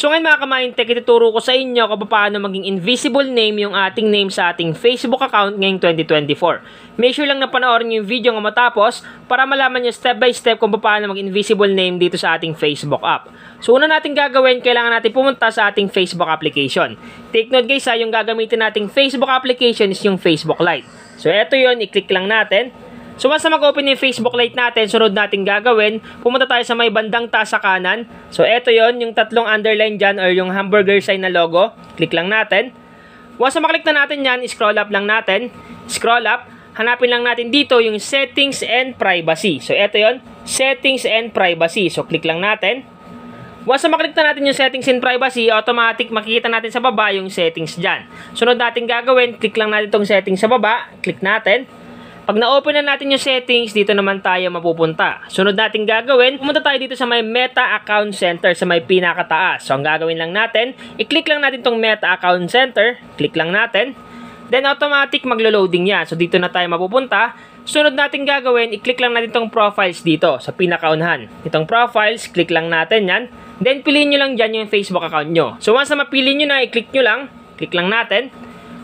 So ngayon mga ka-Mindtech, ituturo ko sa inyo kung paano maging invisible name yung ating name sa ating Facebook account ngayong 2024. Make sure lang na panoorin nyo yung video nga matapos para malaman nyo step by step kung paano maging invisible name dito sa ating Facebook app. So una natin gagawin, kailangan natin pumunta sa ating Facebook application. Take note guys, yung gagamitin nating Facebook application is yung Facebook Lite. So eto yun, i-click lang natin. So once na mag-open yung Facebook Lite natin, sunod natin gagawin, pumunta tayo sa may bandang taas sa kanan. So eto yon, yung tatlong underline dyan or yung hamburger sign na logo. Click lang natin. Once na maklik na natin yan, scroll up lang natin. Scroll up, hanapin lang natin dito yung settings and privacy. So eto yon, settings and privacy. So click lang natin. Once na maklik na natin yung settings and privacy, automatic makikita natin sa baba yung settings dyan. Sunod natin gagawin, click lang natin itong settings sa baba. Click natin. Pag na-open na natin yung settings, dito naman tayo mapupunta. Sunod natin gagawin, pumunta tayo dito sa may Meta Account Center, sa may pinakataas. So, ang gagawin lang natin, i-click lang natin tong Meta Account Center. Click lang natin. Then, automatic maglo-loading yan. So, dito na tayo mapupunta. Sunod natin gagawin, i-click lang natin tong profiles dito, sa pinakaunahan. Itong profiles, click lang natin yan. Then, piliin nyo lang dyan yung Facebook account nyo. So, once na mapili nyo na, i-click nyo lang. Click lang natin.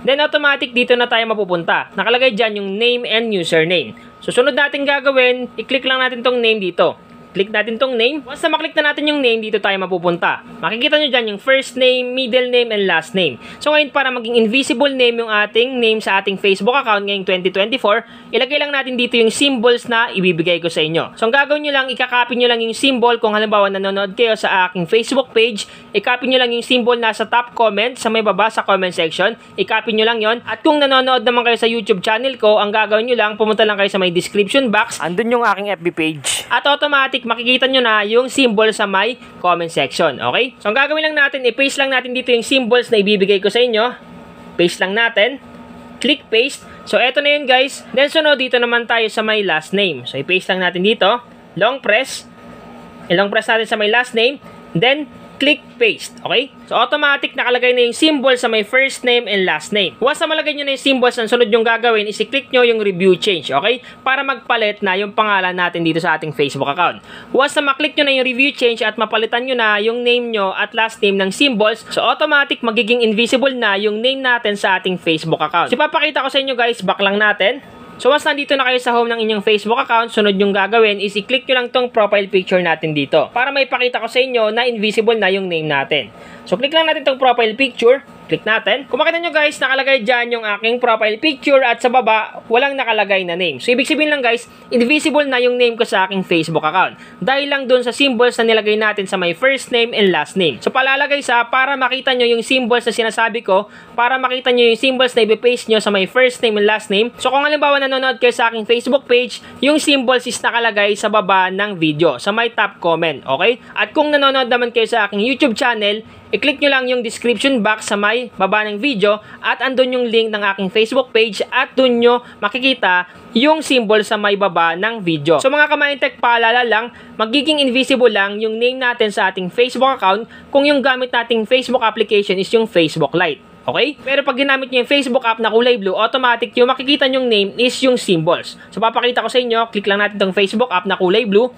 Then automatic dito na tayo mapupunta. Nakalagay dyan yung name and username. So sunod natin gagawin, i-click lang natin tong name dito. Click natin tong name. Once na maklik na natin yung name, dito tayo mapupunta. Makikita nyo dyan yung first name, middle name, and last name. So ngayon para maging invisible name yung ating name sa ating Facebook account ngayong 2024, ilagay lang natin dito yung symbols na ibibigay ko sa inyo. So ang gagawin nyo lang, ikakopy nyo lang yung symbol. Kung halimbawa nanonood kayo sa aking Facebook page, i-copy nyo lang yung symbol nasa top comment, sa may baba sa comment section. I-copy nyo lang yon. At kung nanonood naman kayo sa YouTube channel ko, ang gagawin nyo lang, pumunta lang kayo sa may description box. Andun yung aking FB page. At automatic makikita nyo na yung symbol sa may comment section. Okay? So, ang gagawin lang natin, i-paste lang natin dito yung symbols na ibibigay ko sa inyo. Paste lang natin. Click paste. So, eto na yun guys. Then, sunod dito naman tayo sa may last name. So, i-paste lang natin dito. Long press. I-long press natin sa may last name. Then, click paste. Okay? So, automatic nakalagay na yung symbol sa may first name and last name. Once na malagay nyo na yung symbols, ang sunod yung gagawin is i-click nyo yung review change. Okay? Para magpalit na yung pangalan natin dito sa ating Facebook account. Once na maklik nyo na yung review change at mapalitan nyo na yung name nyo at last name ng symbols, so automatic magiging invisible na yung name natin sa ating Facebook account. So, ipapakita ko sa inyo guys, back lang natin. So once nandito na kayo sa home ng inyong Facebook account, sunod yung gagawin is i-click nyo lang tong profile picture natin dito para may pakita ko sa inyo na invisible na yung name natin. So click lang natin tong profile picture. Click natin. Kung makita nyo guys, nakalagay dyan yung aking profile picture at sa baba, walang nakalagay na name. So ibig sabihin lang guys, invisible na yung name ko sa aking Facebook account. Dahil lang dun sa symbols na nilagay natin sa my first name and last name. So palalagay sa para makita nyo yung symbols na sinasabi ko, para makita nyo yung symbols na ibe-paste nyo sa my first name and last name. So kung halimbawa nanonood kayo sa aking Facebook page, yung symbols is nakalagay sa baba ng video, sa my top comment. Okay? At kung nanonood naman kayo sa aking YouTube channel, i-click nyo lang yung description box sa may baba ng video at andun yung link ng aking Facebook page at dun nyo makikita yung symbol sa may baba ng video. So mga ka-Mindtech, paalala lang, magiging invisible lang yung name natin sa ating Facebook account kung yung gamit nating Facebook application is yung Facebook Lite. Okay? Pero pag ginamit nyo yung Facebook app na kulay blue, automatic yung makikita nyong name is yung symbols. So papakita ko sa inyo, click lang natin tong Facebook app na kulay blue,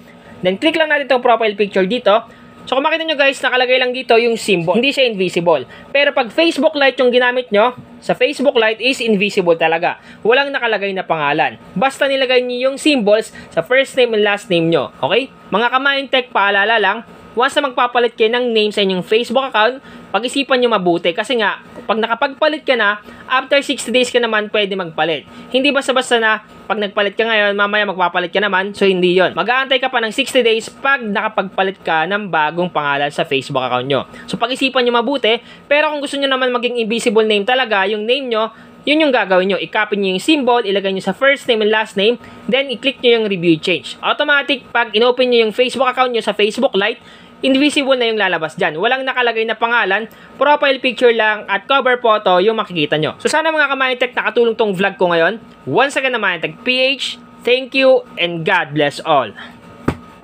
then click lang natin tong profile picture dito. So kung makita nyo guys, nakalagay lang dito yung symbol. Hindi siya invisible. Pero pag Facebook Lite yung ginamit nyo, sa Facebook Lite is invisible talaga. Walang nakalagay na pangalan. Basta nilagay nyo yung symbols sa first name and last name nyo. Okay? Mga ka-Mindtech, paalala lang, once na magpapalit kayo ng name sa inyong Facebook account, pag-isipan nyo mabuti. Kasi nga, pag nakapagpalit ka na, after 60 days ka naman pwede magpalit. Hindi basta-basta na pag nagpalit ka ngayon, mamaya magpapalit ka naman. So, hindi yon. Mag-aantay ka pa ng 60 days pag nakapagpalit ka ng bagong pangalan sa Facebook account nyo. So, pag-isipan nyo mabuti. Pero kung gusto nyo naman maging invisible name talaga, yung name nyo, yun yung gagawin nyo. I-copy nyo yung symbol, ilagay nyo sa first name and last name, then i-click nyo yung review change. Automatic, pag in-open nyo yung Facebook account nyo sa Facebook Lite, invisible na yung lalabas dyan. Walang nakalagay na pangalan, profile picture lang at cover photo yung makikita nyo. So sana mga ka-Mindtech, nakatulong tong vlog ko ngayon. Once again na Mindtech PH, thank you and God bless all.